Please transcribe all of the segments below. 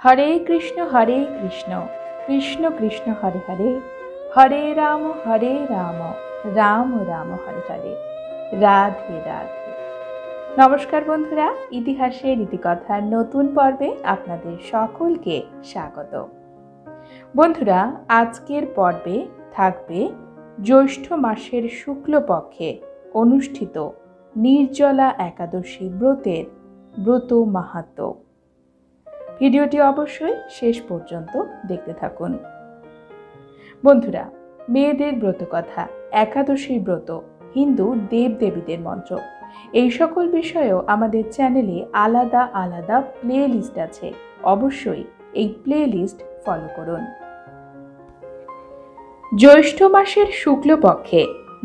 हरे कृष्ण कृष्ण कृष्ण हरे हरे, हरे राम राम राम हरे हरे, राधे राधे। नमस्कार बंधुरा, इतिहासेर इतिकथार नतून पर्वे आपनादेर सकलके स्वागत। बंधुरा, आजकेर पर्वे थाकबे ज्यैष्ठ मासेर शुक्ल पक्षे अनुष्ठित निर्जला एकादशी व्रतेर व्रत माहात्म्य। ভিডিওটি অবশ্যই শেষ পর্যন্ত দেখতে থাকুন। বন্ধুরা, মেয়েদের ব্রত কথা, একাদশীর ব্রত, হিন্দু দেবদেবীদের মন্ত্র, এই সকল বিষয়েও আমাদের চ্যানেলে আলাদা আলাদা প্লে লিস্ট আছে। অবশ্যই এই প্লে লিস্ট ফলো করুন। জ্যৈষ্ঠ মাসের শুক্লপক্ষে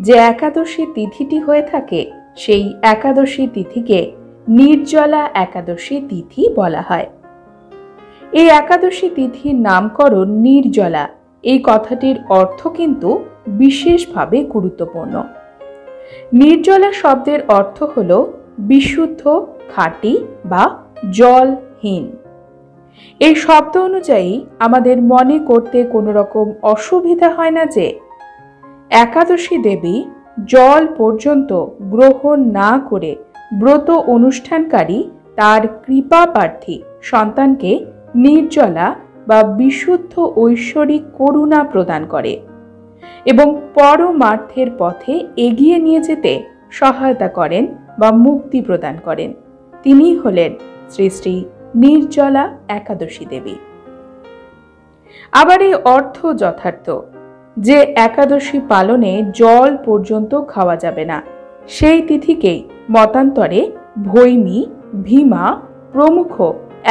যে একাদশী তিথিটি হয়ে থাকে, সেই একাদশী তিথিকে নির্জলা একাদশী তিথি বলা হয়। এই একাদশী তিথির নামকরণ নির্জলা, এই কথাটির অর্থ কিন্তু বিশেষভাবে গুরুত্বপূর্ণ। নির্জলা শব্দের অর্থ হল বিশুদ্ধ, খাঁটি বা জলহীন। এই শব্দ অনুযায়ী আমাদের মনে করতে কোনো রকম অসুবিধা হয় না যে একাদশী দেবী জল পর্যন্ত গ্রহণ না করে ব্রত অনুষ্ঠানকারী তার কৃপা প্রার্থী সন্তানকে নির্জলা বা বিশুদ্ধ ঐশ্বরিক করুণা প্রদান করে এবং পরমার্থের পথে এগিয়ে নিয়ে যেতে সহায়তা করেন বা মুক্তি প্রদান করেন। তিনি হলেন শ্রী শ্রী নির্জলা একাদশী দেবী। আবার এই অর্থ যথার্থ যে একাদশী পালনে জল পর্যন্ত খাওয়া যাবে না, সেই তিথিকেই মতান্তরে ভৈমী, ভীমা প্রমুখ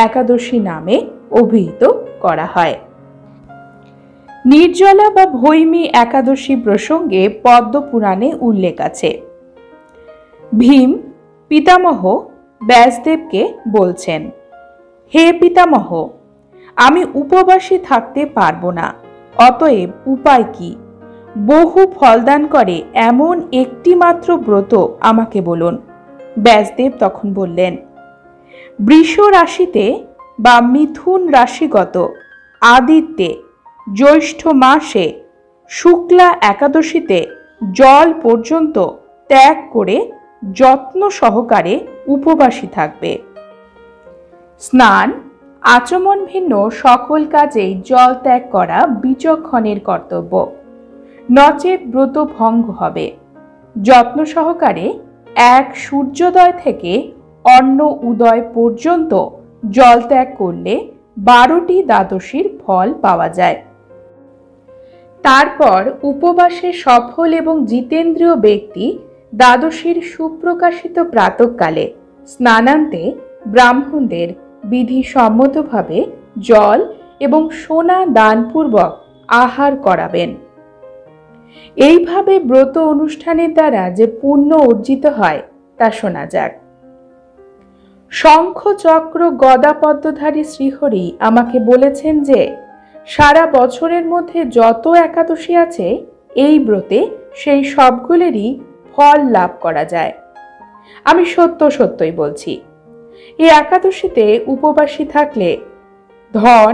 একাদশী নামে অভিহিত করা হয়। নির্জলা বা ভৈমী একাদশী প্রসঙ্গে পদ্মপুরাণে উল্লেখ আছে। ভীম পিতামহ ব্যাসদেবকে বলছেন, হে পিতামহ, আমি উপবাসী থাকতে পারবো না, অতএব উপায় কি? বহু ফলদান করে এমন একটি মাত্র ব্রত আমাকে বলুন। ব্যাসদেব তখন বললেন, বৃষ রাশিতে বা মিথুন রাশিগত আদিত্যে জ্যৈষ্ঠ মাসে শুক্লা একাদশীতে জল পর্যন্ত ত্যাগ করে যত্ন সহকারে উপবাসী থাকবে। স্নান আচমন ভিন্ন সকল কাজেই জল ত্যাগ করা বিচক্ষণের কর্তব্য, নচেত ব্রত ভঙ্গ হবে। যত্ন সহকারে এক সূর্যোদয় থেকে অন্য উদয় পর্যন্ত জল ত্যাগ করলে 12টি দ্বাদশীর ফল পাওয়া যায়। তারপর উপবাসে সফল এবং জিতেন্দ্রীয় ব্যক্তি দ্বাদশীর সুপ্রকাশিত প্রাতঃকালে স্নানান্তে ব্রাহ্মণদের বিধিসম্মতভাবে জল এবং সোনা দানপূর্বক আহার করাবেন। এইভাবে ব্রত অনুষ্ঠানের দ্বারা যে পুণ্য অর্জিত হয় তা শোনা যাক। শঙ্খ চক্র গদা পদ্মধারী শ্রীহরি আমাকে বলেছেন যে সারা বছরের মধ্যে যত একাদশী আছে, এই ব্রতে সেই সবগুলোরই ফল লাভ করা যায়। আমি সত্যই বলছি, এই একাদশীতে উপবাসী থাকলে ধন,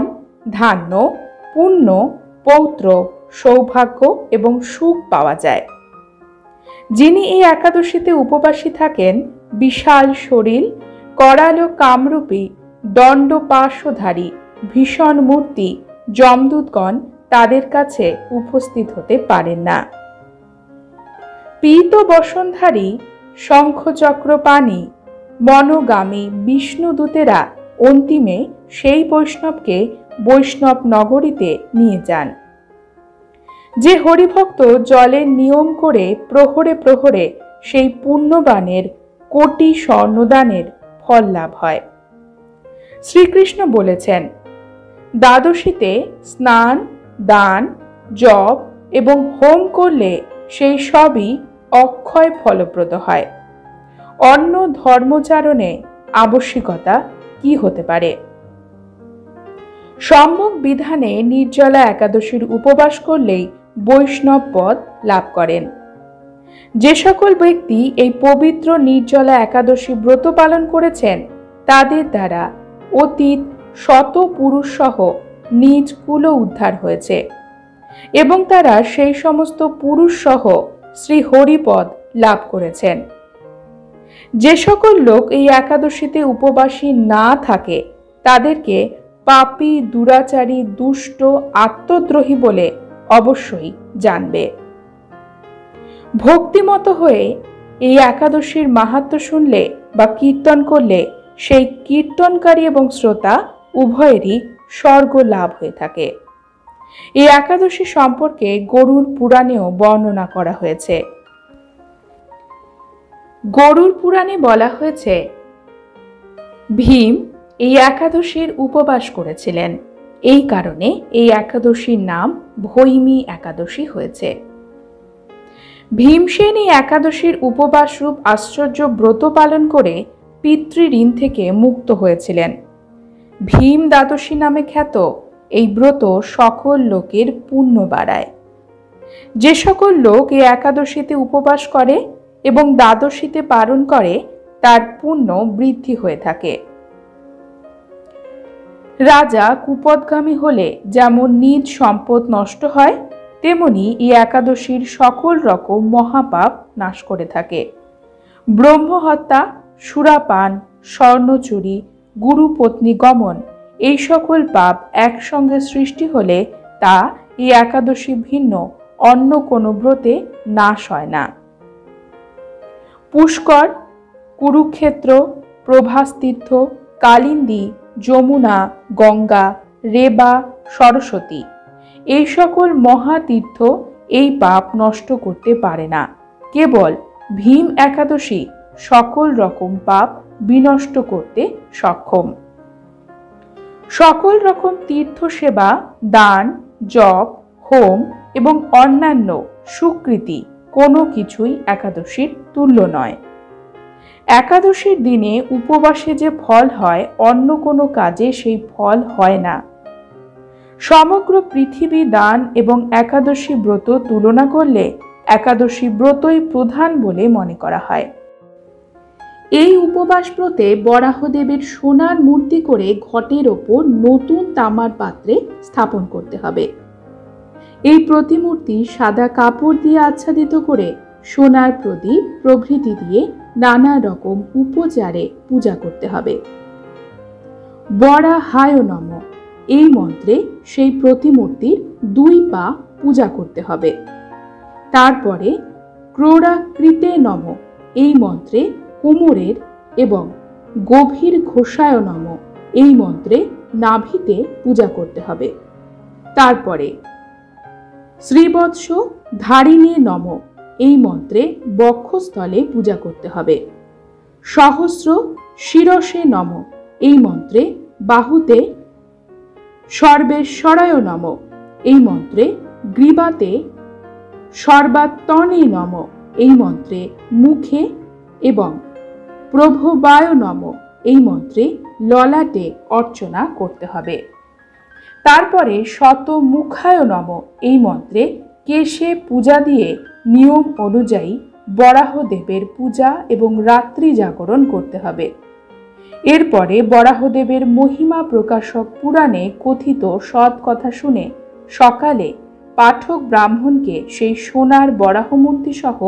ধান্য, পুণ্য, পৌত্র, সৌভাগ্য এবং সুখ পাওয়া যায়। যিনি এই একাদশীতে উপবাসী থাকেন, বিশাল শরীর, করালো কামরূপী দণ্ডপাশধারী ভীষণ মূর্তি যমদূতগণ তাদের কাছে উপস্থিত হতে পারেন না। পীত বসনধারী শঙ্খচক্রপাণী মনোগামী বিষ্ণুদূতেরা অন্তিমে সেই বৈষ্ণবকে বৈষ্ণব নগরীতে নিয়ে যান। যে হরিভক্ত জলের নিয়ম করে প্রহরে প্রহরে সেই পুণ্যবানের কোটি স্বর্ণদানের ফল লাভ হয়। শ্রীকৃষ্ণ বলেছেন, দ্বাদশীতে স্নান, দান, জপ এবং হোম করলে সেই সবই অক্ষয় ফলপ্রদ হয়। অন্য ধর্মচারণে আবশ্যিকতা কি হতে পারে? সম্যক বিধানে নির্জলা একাদশীর উপবাস করলেই বৈষ্ণব পদ লাভ করেন। যে সকল ব্যক্তি এই পবিত্র নির্জলা একাদশী ব্রত পালন করেছেন, তাদের দ্বারা অতীত শত পুরুষ সহ নিজ কুল উদ্ধার হয়েছে এবং তারা সেই সমস্ত পুরুষ সহ শ্রী হরিপদ লাভ করেছেন। যে সকল লোক এই একাদশীতে উপবাসী না থাকে তাদেরকে পাপী, দুরাচারী, দুষ্ট, আত্মদ্রোহী বলে অবশ্যই জানবে। ভক্তিমত হয়ে এই একাদশীর মাহাত্ম্য শুনলে বা কীর্তন করলে সেই কীর্তনকারী এবং শ্রোতা উভয়েরই স্বর্গ লাভ হয়ে থাকে। এই একাদশী সম্পর্কে গরুড় পুরাণেও বর্ণনা করা হয়েছে। গরুড় পুরাণে বলা হয়েছে, ভীম এই একাদশীর উপবাস করেছিলেন, এই কারণে এই একাদশীর নাম ভৈমী একাদশী হয়েছে। ভীমসেন এই একাদশীর উপবাস রূপ আশ্চর্য ব্রত পালন করে পিতৃঋণ থেকে মুক্ত হয়েছিলেন। ভীম দ্বাদশী নামে খ্যাত এই ব্রত সকল লোকের পুণ্য বাড়ায়। যে সকল লোক এই একাদশীতে উপবাস করে এবং দ্বাদশীতে পালন করে তার পুণ্য বৃদ্ধি হয়ে থাকে। রাজা কুপদগামী হলে যেমন নিজ সম্পদ নষ্ট হয়, তেমনি এই একাদশীর সকল রকম মহাপাপ নাশ করে থাকে। ব্রহ্মহত্যা, সুরাপান, স্বর্ণচুরি, গুরুপত্নী গমন এই সকল পাপ একসঙ্গে সৃষ্টি হলে তা এই একাদশী ভিন্ন অন্য কোনো ব্রতে নাশ হয় না। পুষ্কর, কুরুক্ষেত্র, প্রভাসতীর্থ, কালিন্দী, যমুনা, গঙ্গা, রেবা, সরস্বতী এই সকল মহাতীর্থ এই পাপ নষ্ট করতে পারে না। কেবল ভীম একাদশী সকল রকম পাপ বিনষ্ট করতে সক্ষম। সকল রকম তীর্থ সেবা, দান, জপ, হোম এবং অন্যান্য সুকৃতি কোনো কিছুই একাদশীর তুল্য নয়। একাদশীর দিনে উপবাসে যে ফল হয়, অন্য কোনো কাজে সেই ফল হয় না। সমগ্র পৃথিবী দান এবং একাদশী ব্রত তুলনা করলে একাদশী ব্রতই প্রধান বলে মনে করা হয়। এই উপবাস ব্রতে বরাহদেবের সোনার মূর্তি করে ঘটের ওপর নতুন তামার পাত্রে স্থাপন করতে হবে। এই প্রতিমূর্তি সাদা কাপড় দিয়ে আচ্ছাদিত করে সোনার প্রদীপ প্রভৃতি দিয়ে নানা রকম উপচারে পূজা করতে হবে। বরাহায় নমঃ এই মন্ত্রে সেই প্রতিমূর্তির 2 পা পূজা করতে হবে। তারপরে ক্রোড়াকৃতে নমঃ এই মন্ত্রে কোমরের এবং গভীর ঘোষায় নমঃ এই মন্ত্রে নাভিতে পূজা করতে হবে। তারপরে শ্রীবৎস ধারিণী নমঃ এই মন্ত্রে বক্ষস্থলে পূজা করতে হবে। সহস্র শিরসে নমঃ এই মন্ত্রে বাহুতে, সর্বেশ্বরায় নমঃ এই মন্ত্রে গ্রীবাতে, সর্বাত্মনে নমঃ এই মন্ত্রে মুখে এবং প্রভবায় নমঃ এই মন্ত্রে ললাটে অর্চনা করতে হবে। তারপরে শতমুখায় নমঃ এই মন্ত্রে কেশে পূজা দিয়ে নিয়ম অনুযায়ী বরাহদেবের পূজা এবং রাত্রি জাগরণ করতে হবে। এরপরে বরাহদেবের মহিমা প্রকাশক পুরাণে কথিত সৎ কথা শুনে সকালে পাঠক ব্রাহ্মণকে সেই সোনার বরাহমূর্তি সহ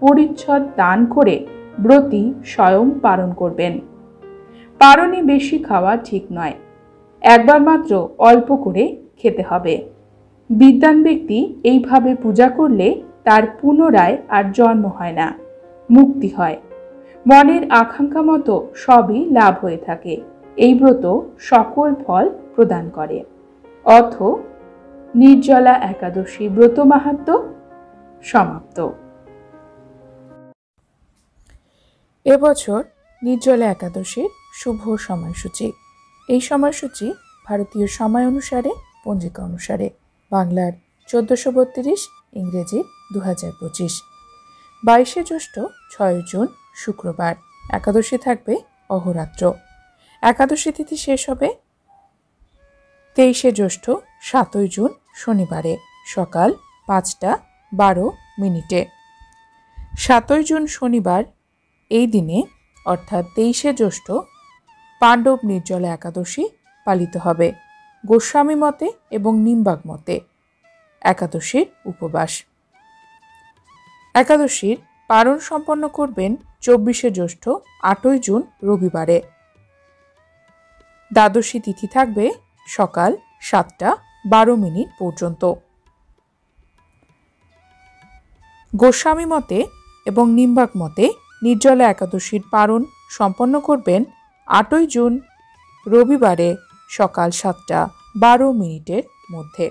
পরিচ্ছদ দান করে ব্রতী স্বয়ং পালন করবেন। পারণে বেশি খাওয়া ঠিক নয়, একবার মাত্র অল্প করে খেতে হবে। বিদ্বান ব্যক্তি এইভাবে পূজা করলে তার পুনরায় আর জন্ম হয় না, মুক্তি হয়। মনের আকাঙ্ক্ষা মতো সবই লাভ হয়ে থাকে। এই ব্রত সকল ফল প্রদান করে। অথ নির্জলা একাদশী ব্রত মাহাত্ম্য সমাপ্ত। এবছর নির্জলা একাদশীর শুভ সময়সূচি। এই সময়সূচি ভারতীয় সময় অনুসারে, পঞ্জিকা অনুসারে বাংলার 1432, ইংরেজির 2025। 22শে জ্যৈষ্ঠ 6 জুন শুক্রবার। একাদশী থাকবে অহোরাত্র। একাদশী তিথি শেষ হবে 23শে জ্যৈষ্ঠ 7 জুন শনিবারে সকাল 5:12। 7 জুন শনিবার এই দিনে অর্থাৎ 23শে জ্যৈষ্ঠ পাণ্ডব নির্জলা একাদশী পালিত হবে গোস্বামী মতে এবং নিম্বার্ক মতে। একাদশীর উপবাস। একাদশীর পারণ সম্পন্ন করবেন 24শে জ্যৈষ্ঠ 8ই জুন রবিবারে। দ্বাদশী তিথি থাকবে সকাল 7:12 পর্যন্ত। গোস্বামী মতে এবং নিম্বার্ক মতে নির্জলা একাদশীর পারণ সম্পন্ন করবেন 8ই জুন রবিবারে সকাল 7:12 মধ্যে।